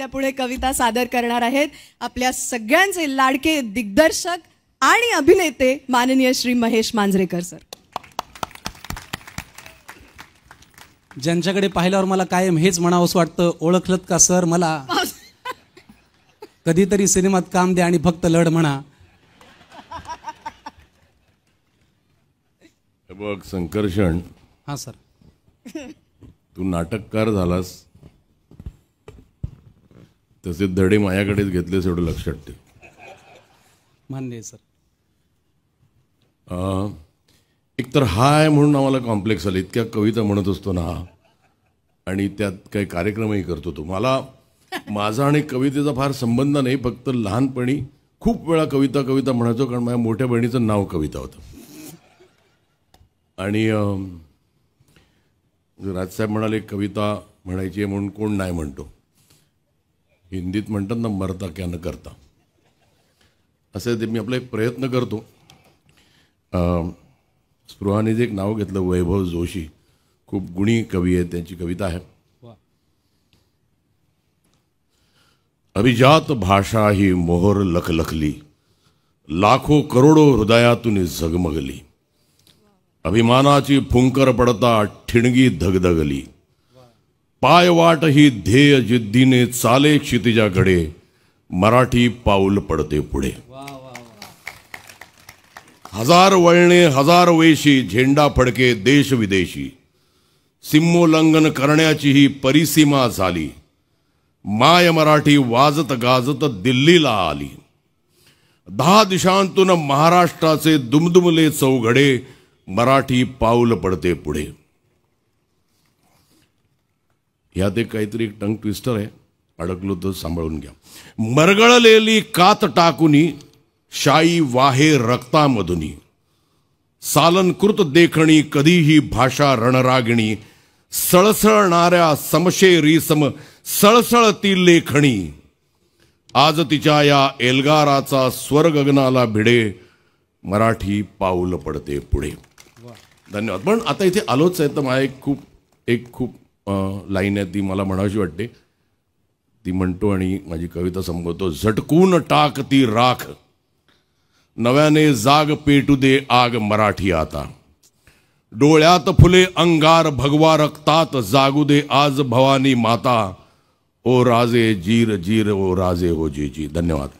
आपल्या पुढे कविता सादर करणार आहेत आपल्या सगळ्यांचे लाडके दिग्दर्शक आणि अभिनेते माननीय श्री महेश मांजरेकर सर. ज्यांच्याकडे पाहिल्यावर मला कायम हेच म्हणावंसं वाटतं, ओळखलत का सर मला? कधीतरी सिनेमात काम द्या आणि फक्त लढ म्हणा. बघ संकर्षण, हां सर. तू नाटककार झालास, तसे धडे माझ्याकडेच घेतलेस एवढं लक्षात ठेव. मान्य आहे सर. एकतर हाय म्हणून आम्हाला कॉम्प्लेक्स आलं, इतक्या कविता म्हणत असतो ना आणि त्यात काही कार्यक्रमही करतो. तो मला माझा आणि कवितेचा फार संबंध नाही, फक्त लहानपणी खूप वेळा कविता कविता म्हणायचो, कारण माझ्या मोठ्या बहिणीचं नाव कविता होतं. आणि राजसाहेब म्हणाले कविता म्हणायची आहे म्हणून कोण नाही म्हणतो. हिंदीत म्हणतात ना, मरता क्या न करता. असं ते मी आपला एक प्रयत्न करतो. स्पृहाने जे एक नाव घेतलं वैभव जोशी, खूप गुणी कवी आहे, त्यांची कविता आहे. अभिजात भाषा ही मोहर लखलखली, लाखो करोडो हृदयातून झगमगली. अभिमानाची फुंकर पडता ठिणगी धगधगली. पायवाट ही ध्येय जिद्दीने चाले क्षितिजाकडे, मराठी पाऊल पडते पुढे. हजार वळणे हजार वेशी, झेंडा फडके देश विदेशी. सीमोल्लंघन करण्याची ही परिसीमा झाली. माय मराठी वाजत गाजत दिल्लीला आली. 10 दिशांतून महाराष्ट्राचे दुमदुमले चौघडे, मराठी पाऊल पडते पुढे. यात एक काहीतरी एक टंग ट्विस्टर आहे, अडकलो तर सांभाळून घ्या. मरगळलेली कात टाकुनी, शाई वाहे रक्तामधुनी. सालनकृत देखणी कधीही भाषा रणरागिणी. सळसळणाऱ्या समशेरी सम सळसळती लेखणी. आज तिच्या या एल्गाराचा स्वर गगनाला भिडे, मराठी पाऊल पडते पुढे. धन्यवाद. पण आता इथे आलोच आहे तर मला एक खूप लाईन आहे, ती मला म्हणावीशी वाटते. ती म्हणतो आणि माझी कविता संपवतो. झटकून टाक ती राख, नव्याने जाग पेटू दे आग मराठी आता. डोळ्यात फुले अंगार भगवा रक्तात, जागू दे आज भवानी माता. ओ राजे जीर जीर, ओ राजे हो जी जी. धन्यवाद.